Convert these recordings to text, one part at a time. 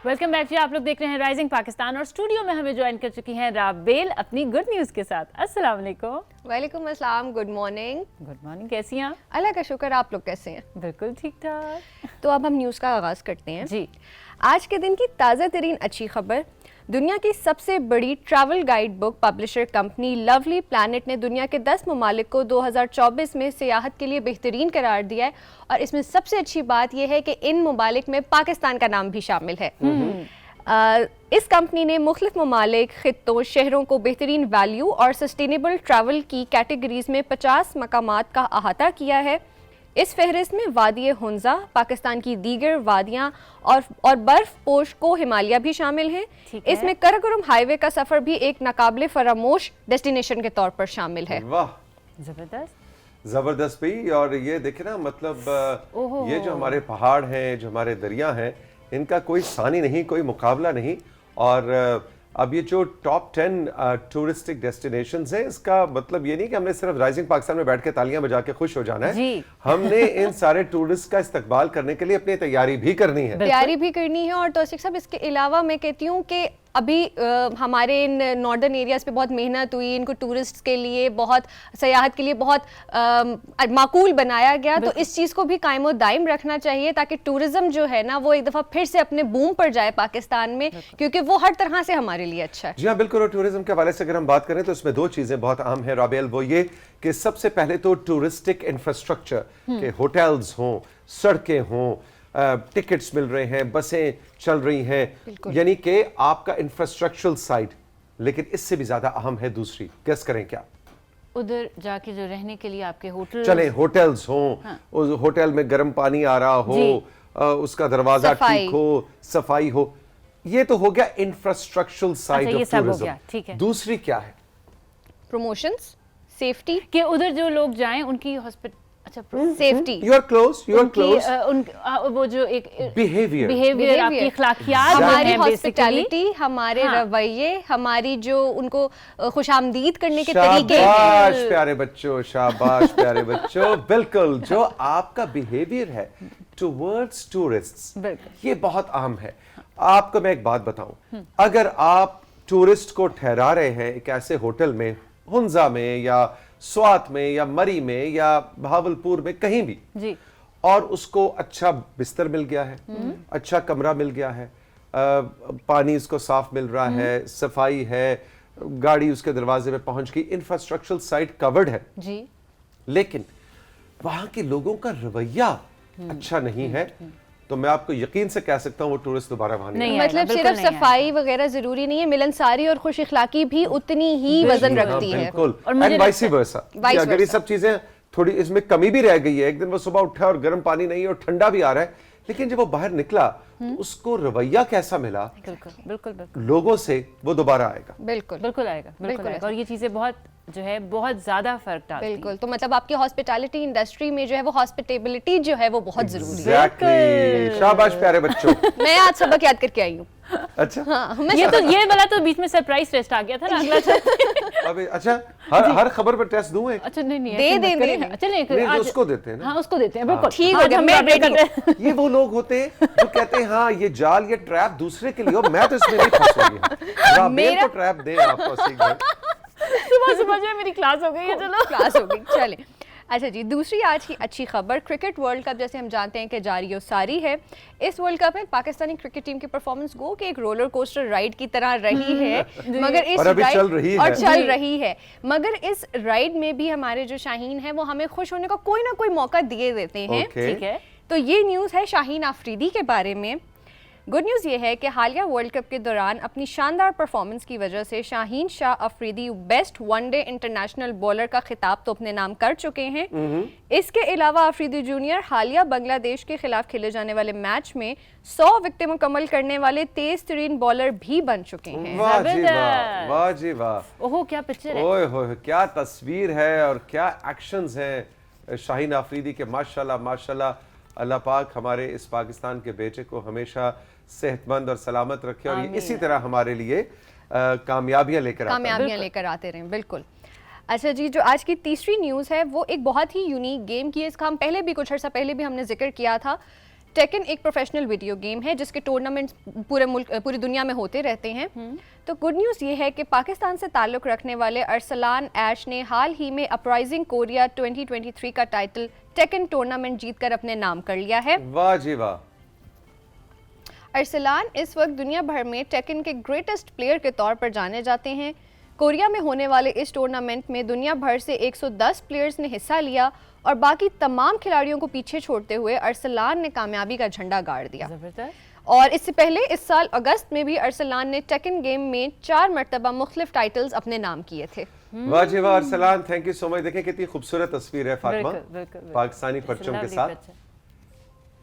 Welcome back जी। आप लोग देख रहे हैं राइजिंग पाकिस्तान और स्टूडियो में हमें ज्वाइन कर चुकी हैं राबेल अपनी गुड न्यूज़ के साथ। अस्सलाम वालेकुम। वालेकुम अस्सलाम, गुड मॉर्निंग। गुड मॉर्निंग, कैसी हैं आप? अल्लाह का शुक्र, आप लोग कैसे हैं? बिल्कुल ठीक ठाक। तो अब हम न्यूज़ का आगाज़ करते हैं जी। आज के दिन की ताज़ा तरीन अच्छी खबर, दुनिया की सबसे बड़ी travel guide book publisher company lovely planet ने दुनिया के 10 ममालिक को 2024 में सियाहत के लिए बेहतरीन करार दिया है। और इसमें सबसे अच्छी बात यह है कि इन ममालिक में पाकिस्तान का नाम भी शामिल है। इस कंपनी ने मुख्तलिफ ममालिक, खित्तों, शहरों को बेहतरीन वैल्यू और सस्टेनेबल ट्रैवल की कैटेगरीज में 50 मकामात का अहाता किया है। इस फहरिस्त में वादी हुंजा, पाकिस्तान की दीगर वादियाँ और बर्फ पोश को हिमालय भी शामिल हैं। इसमें कराकोरम हाईवे का सफ़र भी एक नाकाबिले फरामोश डेस्टिनेशन के तौर पर शामिल है। वाह, जबरदस्त भी। और ये देखे ना, मतलब ये जो हमारे पहाड़ हैं, जो हमारे दरिया हैं, इनका कोई सानी नहीं, कोई मुकाबला नहीं। और अब ये जो टॉप 10 टूरिस्टिक डेस्टिनेशंस हैं, इसका मतलब ये नहीं कि हमने सिर्फ राइजिंग पाकिस्तान में बैठ के तालियां बजा के खुश हो जाना है। हमने इन सारे टूरिस्ट का इस्तकबाल करने के लिए अपनी तैयारी भी करनी है। और तौसीक साहब, इसके अलावा मैं कहती हूँ कि अभी हमारे इन नॉर्दर्न एरियाज़ पे बहुत मेहनत हुई, इनको टूरिस्ट के लिए बहुत, सयाहत के लिए बहुत माकूल बनाया गया। तो इस चीज़ को भी कायम और दायम रखना चाहिए ताकि टूरिज़्म जो है ना वो एक दफ़ा फिर से अपने बूम पर जाए पाकिस्तान में, क्योंकि वो हर तरह से हमारे लिए अच्छा है। जी हाँ, बिल्कुल। और टूरिज़्म के हवाले से अगर हम बात करें तो इसमें दो चीज़ें बहुत अहम है राबेल। वो ये कि सबसे पहले तो टूरिस्टिक इंफ्रास्ट्रक्चर के होटल्स हों, सड़कें हों, टिकट्स मिल रहे हैं, बसें चल रही हैं, यानी कि आपका इंफ्रास्ट्रक्चरल साइड। लेकिन इससे भी ज्यादा अहम है दूसरी, गेस करें क्या? उधर जाके जो रहने के लिए आपके होटल, चले होटल्स हों, उस होटल में गर्म पानी आ रहा हो, उसका दरवाजा ठीक हो, सफाई हो। ये तो हो गया इंफ्रास्ट्रक्चरल साइड ऑफ टूरिज्म। दूसरी क्या है? प्रमोशंस, सेफ्टी, कि उधर जो लोग जाएं उनकी सेफ्टी, यू आर क्लोज, वो जो एक बिहेवियर, आपकी अखलाकियात, हमारी हॉस्पिटैलिटी, हमारे रवैये, हमारी जो उनको खुशामदीद करने के तरीके। शाबाश प्यारे बच्चों, शाबाश प्यारे बच्चों। बिल्कुल, जो आपका बिहेवियर है टुवर्ड्स टूरिस्ट्स, ये बहुत अहम है। आपको मैं एक बात बताऊं, अगर आप टूरिस्ट को ठहरा रहे हैं एक ऐसे होटल में, हुंजा में या स्वात में या मरी में या भावलपुर में, कहीं भी जी, और उसको अच्छा बिस्तर मिल गया है, अच्छा कमरा मिल गया है, पानी उसको साफ मिल रहा है, सफाई है, गाड़ी उसके दरवाजे में पहुंच गई, इंफ्रास्ट्रक्चरल साइट कवर्ड है जी, लेकिन वहां के लोगों का रवैया अच्छा नहीं है, तो मैं आपको यकीन से कह सकता हूँ वो टूरिस्ट दोबारा वहां नहीं। मतलब सिर्फ सफाई वगैरह जरूरी नहीं है, मिलनसारी और खुश इखलाकी भी उतनी ही वजन रखती है। बिल्कुल, एंड वाइस वर्सा। अगर ये सब चीजें थोड़ी इसमें कमी भी रह गई है, एक दिन वो सुबह उठा और गर्म पानी नहीं और ठंडा भी आ रहा है, लेकिन जब वो बाहर निकला तो उसको रवैया कैसा मिला बिल्कुल लोगों से, वो दोबारा आएगा। बिल्कुल आएगा। और ये चीजें बहुत जो है बहुत ज्यादा फर्क डालती है। बिल्कुल, तो मतलब आपकी हॉस्पिटैलिटी इंडस्ट्री में जो है वो हॉस्पिटेबिलिटी जो है वो बहुत जरूरी है। शाबाश प्यारे बच्चों। मैं आज सबक याद करके आई हूँ। अच्छा, हाँ, ये वाला तो बीच में सरप्राइज टेस्ट आ गया था ना, अगला अबे अच्छा, हर खबर पर टेस्ट दूं एक? अच्छा नहीं दे देंगे। अच्छा नहीं, उसको देते हैं ना। हाँ, उसको देते हैं, बिल्कुल ठीक हो गया। ये वो लोग होते हैं जो कहते हैं हाँ ये जाल, ये ट्रैप दूसरे के लिए हो, मैं तो इसमें नहीं फंसूंगी। मेरे को ट्रैप दे आपको। सुबह जो मेरी क्लास हो गई है, चलो क्लास हो गई, चले। अच्छा जी, दूसरी आज की अच्छी खबर, क्रिकेट वर्ल्ड कप जैसे हम जानते हैं कि जारी और सारी है। इस वर्ल्ड कप में पाकिस्तानी क्रिकेट टीम की परफॉर्मेंस गो कि एक रोलर कोस्टर राइड की तरह रही है, मगर इस चल रही है मगर इस राइड में भी हमारे जो शाहीन है वो हमें खुश होने का कोई ना कोई मौका दिए देते हैं। ठीक है, तो ये न्यूज़ है शाहीन आफरीदी के बारे में। गुड न्यूज़ ये है कि हालिया वर्ल्ड कप के दौरान अपनी शानदार परफॉर्मेंस की वजह से Shaheen Shah Afridi best one day international bowler का खिताब तो अपने नाम कर चुके हैं। इसके अलावा अफरीदी जूनियर हालिया बांग्लादेश के खिलाफ खेले जाने वाले मैच में 100 विकेटें मुकम्मल करने वाले तेज तरीन बॉलर भी बन चुके हैं। वाह जी वाह, ओहो क्या पिक्चर है, ओए होए क्या तस्वीर है और क्या एक्शंस हैं शाहीन आफरीदी के। माशाल्लाह माशाल्लाह, अल्लाह पाक हमारे इस पाकिस्तान के बेटे को हमेशा सेहतमंद और सलामत रखे और ये इसी तरह हमारे लिए कामयाबियां लेकर आते रहें। बिल्कुल। अच्छा जी, जो आज की तीसरी न्यूज़ है वो एक बहुत ही यूनिक गेम की है। इसका हम पहले भी कुछ अर्सा पहले भी हमने जिक्र किया था, टेकन एक प्रोफेशनल वीडियो गेम है जिसके टूर्नामेंट्स पूरी दुनिया में होते रहते हैं। तो गुड न्यूज़ ये है कि पाकिस्तान से ताल्लुक़ रखने वाले अरसलान ऐश ने हाल ही में अपराइजिंग कोरिया 2023 का टाइटल टेकन टूर्नामेंट जीतकर अपने नाम कर लिया है। वाह जी वाह। अरसलान इस वक्त दुनिया भर में टेकन के ग्रेटेस्ट प्लेयर के तौर पर जाने जाते हैं। कोरिया में होने वाले इस टूर्नामेंट में दुनिया भर से 110 प्लेयर्स ने हिस्सा लिया और बाकी तमाम खिलाड़ियों को पीछे छोड़ते हुए अरसलान ने कामयाबी का झंडा गाड़ दिया। और इससे पहले इस साल अगस्त में भी अरसलान ने टेकन गेम में 4 मरतबा मुख्तलिफ टाइटल्स अपने नाम किए थे। वाह जी वाह Arsalan, thank you so much. देखें कितनी खूबसूरत तस्वीर है फातिमा पाकिस्तानी परचम के साथ।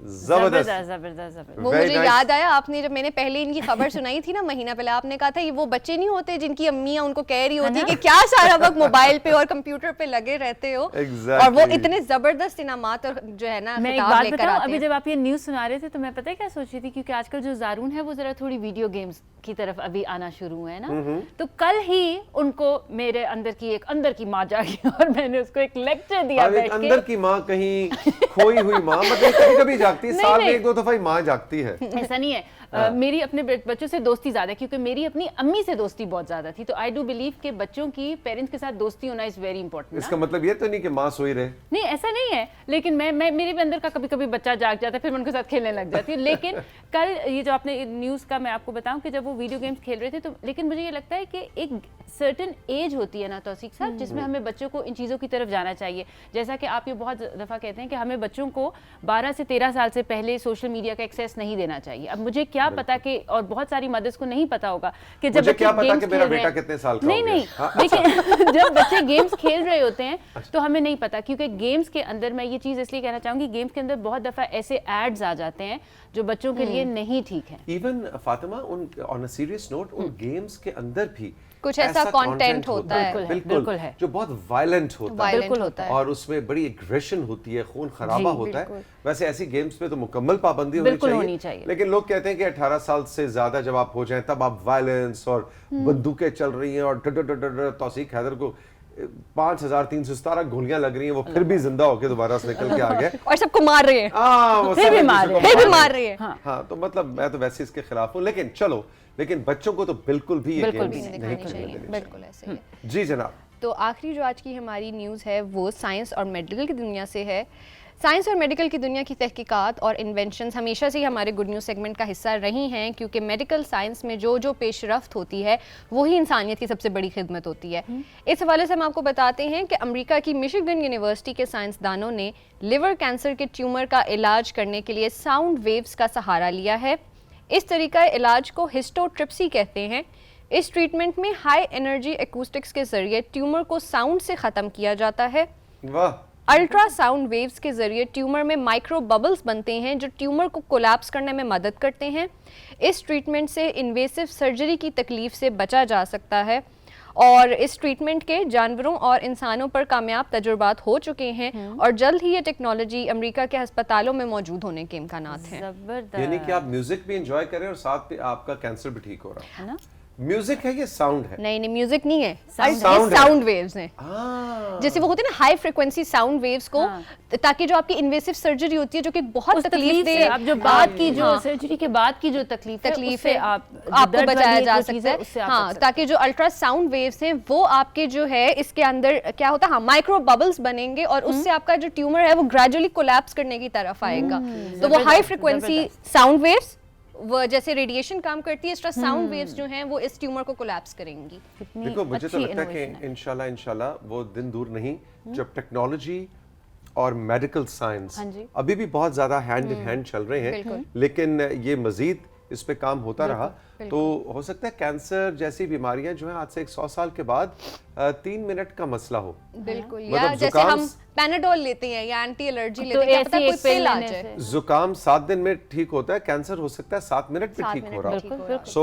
जबरदस्त। वो मुझे याद आया, आपने जब मैंने पहले इनकी खबर सुनाई थी ना महीना पहले, आपने कहा था ये वो बच्चे नहीं होते जिनकी अम्मियां उनको कह रही होती है कि क्या सारा वक्त मोबाइल पे और कंप्यूटर पे लगे रहते हो। और वो इतने जबरदस्त इनामात और जो है ना मैं एक बात बताऊं, अभी जब आप ये न्यूज़ सुना रहे थे तो मैं पता है क्या सोच रही थी, क्योंकि आजकल जो ज़ारून है वो जरा थोड़ी वीडियो गेम्स की तरफ अभी आना शुरू हुए है ना, तो कल ही उनको मेरे अंदर की माँ जागी और मैंने उसको एक लेक्चर दिया बैठ के। अंदर की माँ कहीं खोई हुई माँ, मतलब कभी-कभी जागती है, साल में 1-2 दफा ही माँ जागती है। ऐसा नहीं है। मेरी अपने बच्चों से दोस्ती ज्यादा है क्योंकि मेरी अपनी अम्मी से दोस्ती बहुत ज्यादा थी, तो आई डू बिलीव कि बच्चों की पेरेंट्स के साथ दोस्ती होना इज वेरी इंपॉर्टेंट। इसका मतलब ये तो नहीं कि माँ सोई रहे, नहीं ऐसा नहीं है, लेकिन मैं मेरे भी अंदर का कभी कभी बच्चा जाग जाता है, फिर मैं उनके साथ खेलने लग जाती हूँ। लेकिन कल ये जो आपने न्यूज़ का मैं आपको बताऊं कि जब वो वीडियो गेम्स खेल रहे थे तो, लेकिन मुझे ये लगता है कि एक सर्टेन एज होती है ना तौसीक साहब, जिसमें हमें बच्चों को इन चीज़ों की तरफ जाना चाहिए। जैसा कि आप ये बहुत दफ़ा कहते हैं कि हमें बच्चों को 12 से 13 साल से पहले सोशल मीडिया का एक्सेस नहीं देना चाहिए। अब मुझे क्या पता कि, और बहुत सारी मदर्स को नहीं पता होगा कि जब बच्चे गेम्स खेल रहे हैं, कितने साल का नहीं देखिए जब बच्चे गेम्स खेल रहे होते हैं तो हमें नहीं पता, क्योंकि गेम्स के अंदर, मैं ये चीज़ इसलिए कहना चाहूँगी, गेम्स के अंदर बहुत दफ़ा ऐसे एड्स आ जाते हैं जो बच्चों के लिए नहीं ठीक है। Even Fatima, on a serious note, उन गेम्स के अंदर भी कुछ ऐसा कंटेंट होता है, बिल्कुल है, जो बहुत वायलेंट होता है, बिल्कुल होता है, और उसमें बड़ी एग्रेशन होती है, खून खराबा होता है। वैसे ऐसी गेम्स पे तो मुकम्मल पाबंदी होनी चाहिए, लेकिन लोग कहते हैं कि 18 साल से ज्यादा जब आप हो जाएं तब आप वायलेंस और बंदूकें चल रही हैं और तौसीक हैदर को 5317 गोलियां लग रही हैं, वो फिर भी जिंदा होकर दोबारा से निकल के आ गए और सबको मार रहे हैं। फिर भी मार रहे हैं। हाँ, तो मतलब मैं तो वैसे इसके खिलाफ हूँ, लेकिन चलो, लेकिन बच्चों को तो बिल्कुल भी ये गेम्स नहीं खेलने देने चाहिए। बिल्कुल ऐसे ही। जी जनाब। तो आखिरी जो आज की हमारी न्यूज़ है वो साइंस और मेडिकल की दुनिया से है। साइंस और मेडिकल की दुनिया की तहकीकात और इन्वेंशंस हमेशा से ही हमारे गुड न्यूज़ सेगमेंट का हिस्सा रही हैं, क्योंकि मेडिकल साइंस में जो पेशरफ्त होती है वही इंसानियत की सबसे बड़ी खिदमत होती है। इस हवाले से हम आपको बताते हैं कि अमेरिका की मिशिगन यूनिवर्सिटी के साइंसदानों ने लिवर कैंसर के ट्यूमर का इलाज करने के लिए साउंड वेव्स का सहारा लिया है। इस तरीका इलाज को हिस्टोट्रिप्सी कहते हैं। इस ट्रीटमेंट में हाई एनर्जी एकूस्टिक्स के जरिए ट्यूमर को साउंड से ख़त्म किया जाता है। वाह। अल्ट्रासाउंड वेव्स के जरिए ट्यूमर में माइक्रो बबल्स बनते हैं जो ट्यूमर को कोलैप्स करने में मदद करते हैं। इस ट्रीटमेंट से इन्वेसिव सर्जरी की तकलीफ से बचा जा सकता है और इस ट्रीटमेंट के जानवरों और इंसानों पर कामयाब तजुर्बात हो चुके हैं और जल्द ही ये टेक्नोलॉजी अमेरिका के अस्पतालों में मौजूद होने के इम्कानात हैं। यानी कि आप म्यूजिक भी एंजॉय करें और साथ में आपका कैंसर भी ठीक हो रहा है ना? म्यूजिक है ये साउंड है? नहीं म्यूजिक नहीं है, साउंड वेव्स हैं। जैसे वो होते हैं ना हाई फ्रीक्वेंसी साउंड वेव्स को, ताकि जो आपकी इन्वेसिव सर्जरी होती है जो कि बहुत तकलीफ दे, आप जो बाद की जो सर्जरी के बाद की जो तकलीफ है आपको बचाया जा सकता है। हाँ, ताकि जो अल्ट्रासाउंड वेव्स हैं वो आपके जो है इसके अंदर क्या होता है, माइक्रो बबल्स बनेंगे और उससे आपका जो ट्यूमर है वो ग्रेजुअली कोलैप्स करने की तरफ आएगा। तो वो हाई फ्रीक्वेंसी साउंड वेव्स, वो जैसे रेडिएशन काम करती है, इस तरह साउंड वेव्स जो हैं वो इस ट्यूमर को कोलैप्स करेंगी। देखो, मुझे तो लगता है कि इंशाल्लाह वो दिन दूर नहीं जब टेक्नोलॉजी और मेडिकल साइंस अभी भी बहुत ज्यादा हैंड इन हैंड चल रहे हैं, लेकिन ये मजीद इस पे काम होता रहा तो हो सकता है कैंसर जैसी बीमारियां जो हैं आज से 100 साल के बाद 3 मिनट का मसला हो। बिल्कुल, या जैसे हम पैनाडोल लेते हैं या एंटी एलर्जी लेते हैं, क्या पता कोई पिल आ जाए। जुकाम 7 दिन में ठीक होता है, कैंसर हो सकता है 7 मिनट में ठीक हो रहा हो। सो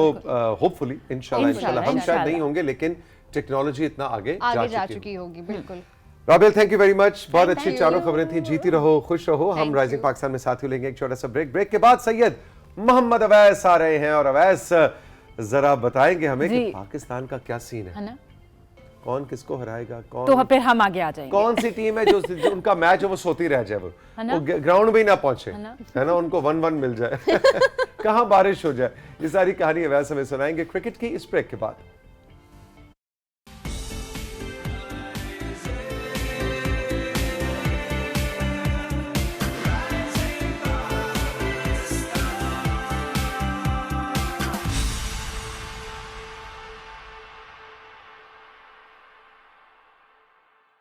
होपफुली इंशाल्लाह हम शायद नहीं होंगे, लेकिन टेक्नोलॉजी इतना आगे जा चुकी होगी। बिल्कुल। राबेल, थैंक यू वेरी मच, बहुत अच्छी चारों खबरें थी। जीती रहो, खुश रहो। हम राइजिंग पाकिस्तान में साथ ही लेंगे एक छोटा सा ब्रेक के बाद सैयद मोहम्मद अवैस आ रहे हैं और अवैस जरा बताएंगे हमें कि पाकिस्तान का क्या सीन है ना? کون کس کو ہرائے گا, کون تو پھر ہم آگے آ جائیں گے. کون سی ٹیم ہے جو ان کا میچ ہے وہ سوتی رہ جائے, وہ گراؤنڈ میں ہی نہ پہنچے, ہے نا, ان کو 1-1 مل جائے, کہاں بارش ہو جائے. یہ ساری کہانی ویسے ہمیں سنائیں گے کرکٹ کی اس بریک کے بعد.